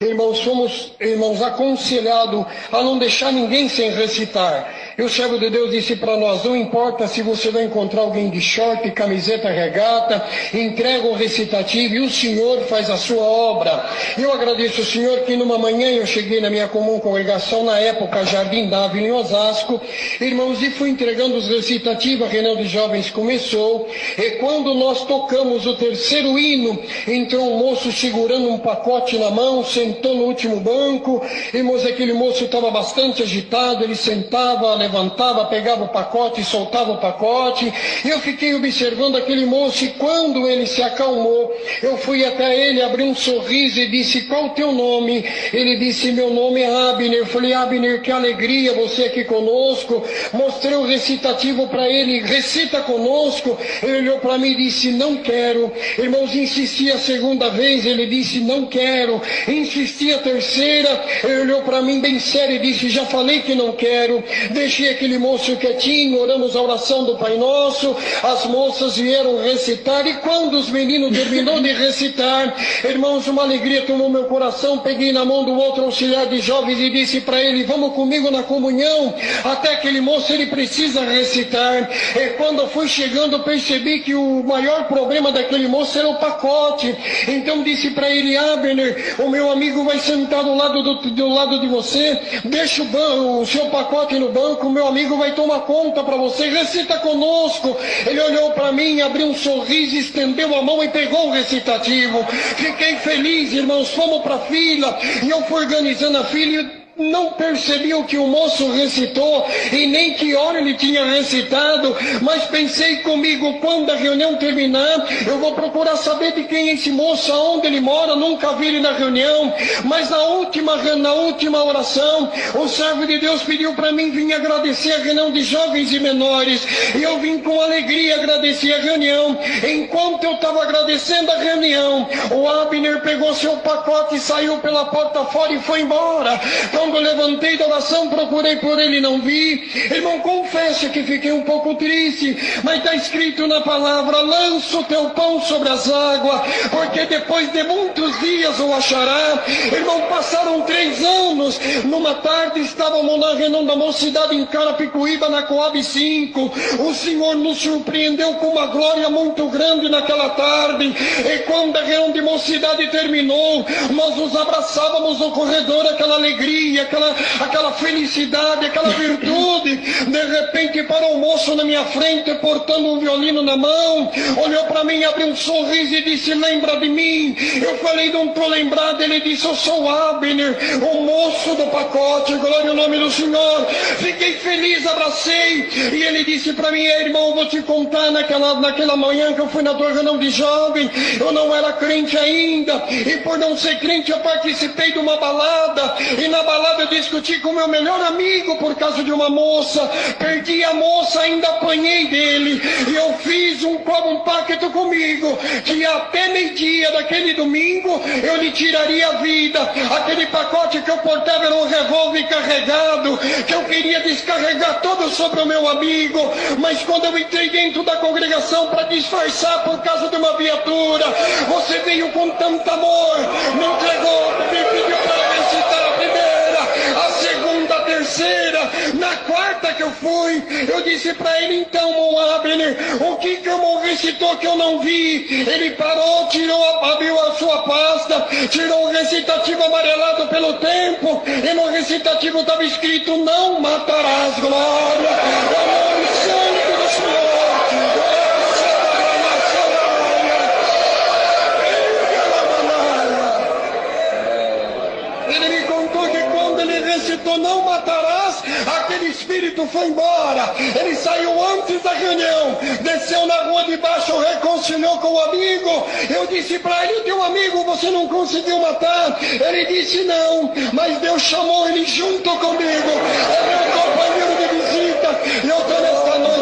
Irmãos, fomos, aconselhados a não deixar ninguém sem recitar. E o servo de Deus disse para nós: não importa se você vai encontrar alguém de short, camiseta, regata, entrega o recitativo e o Senhor faz a sua obra. Eu agradeço ao Senhor que numa manhã eu cheguei na minha comum congregação, na época Jardim Dávila, em Osasco, irmãos, e fui entregando os recitativos, a reunião de jovens começou, e quando nós tocamos o terceiro hino, entrou um moço segurando um pacote na mão, sentou no último banco. Irmãos, aquele moço estava bastante agitado, ele sentava, levantava, pegava o pacote e soltava o pacote. Eu fiquei observando aquele moço, e quando ele se acalmou, eu fui até ele, abri um sorriso e disse: qual o teu nome? Ele disse: meu nome é Abner. Eu falei: Abner, que alegria você aqui conosco. Mostrei o recitativo para ele: recita conosco. Ele olhou para mim e disse: não quero. Irmãos, insisti a segunda vez, ele disse: não quero. Insisti a terceira, ele olhou para mim bem sério e disse: já falei que não quero. Deixei aquele moço quietinho, oramos a oração do Pai Nosso, as moças vieram recitar, e quando os meninos terminou de recitar, irmãos, uma alegria tomou meu coração. Peguei na mão do outro auxiliar de jovens e disse para ele: vamos comigo na comunhão, até aquele moço ele precisa recitar. E quando eu fui chegando, eu percebi que o maior problema daquele moço era o pacote. Então disse para ele: Abner, o meu amigo vai sentar do lado de você, deixa o seu pacote no banco, o meu amigo vai tomar conta para você, recita conosco. Ele olhou para mim, abriu um sorriso, estendeu a mão e pegou o recitativo. Fiquei feliz, irmãos, fomos para a fila, e eu fui organizando a fila, e não percebi o que o moço recitou e nem que hora ele tinha recitado, mas pensei comigo: quando a reunião terminar, eu vou procurar saber de quem é esse moço, aonde ele mora. Nunca vi ele na reunião, mas na última oração, o servo de Deus pediu para mim vir agradecer a reunião de jovens e menores, e eu vim com alegria agradecer a reunião. Enquanto eu estava agradecendo a reunião, o Abner pegou seu pacote e saiu pela porta fora e foi embora. Quando eu levantei da oração, procurei por ele e não vi. Irmão, confesso que fiquei um pouco triste, mas está escrito na palavra: lança o teu pão sobre as águas, porque depois de muitos dias o achará. Irmão, passaram 3 anos, numa tarde estávamos na reunião da mocidade em Carapicuíba, na Coab 5, o Senhor nos surpreendeu com uma glória muito grande naquela tarde, e quando a reunião de mocidade terminou, nós nos abraçávamos no corredor, aquela alegria, aquela felicidade, aquela virtude. De repente parou um moço na minha frente, portando um violino na mão, olhou para mim, abriu um sorriso e disse: lembra de mim? Eu falei: não estou lembrado. Ele disse: eu sou Abner, o moço do pacote. Glória ao nome do Senhor. Fiquei feliz, abracei, e ele disse para mim: irmão, eu vou te contar, naquela manhã que eu fui na tua reunião de jovem, eu não era crente ainda, e por não ser crente eu participei de uma balada, e na balada eu discuti com meu melhor amigo por causa de uma moça, perdi a moça, ainda apanhei dele, e eu fiz um pacto comigo, que até meio-dia daquele domingo eu lhe tiraria a vida. Aquele pacote que eu portava era um revólver carregado, que eu queria descarregar todo sobre o meu amigo, mas quando eu entrei dentro da congregação para disfarçar por causa de uma viatura, você veio com tanto amor, me entregou, me pediu para recitar a primeira, a segunda, a terceira. Na quarta que eu fui, eu disse para ele: então, meu Abner, o que o irmão recitou que eu não vi? Ele parou, abriu a sua pasta, tirou o recitativo amarelado pelo tempo, e no recitativo estava escrito: não matarás. Glória ao nome santo do Senhor. Ele me contou que quando ele recitou não matarás, aquele espírito foi embora. Ele saiu antes da reunião, desceu na rua de baixo, reconciliou com o amigo. Eu disse para ele: teu amigo você não conseguiu matar? Ele disse: não, mas Deus chamou ele junto comigo, é meu companheiro de visita. E eu estou nesta noite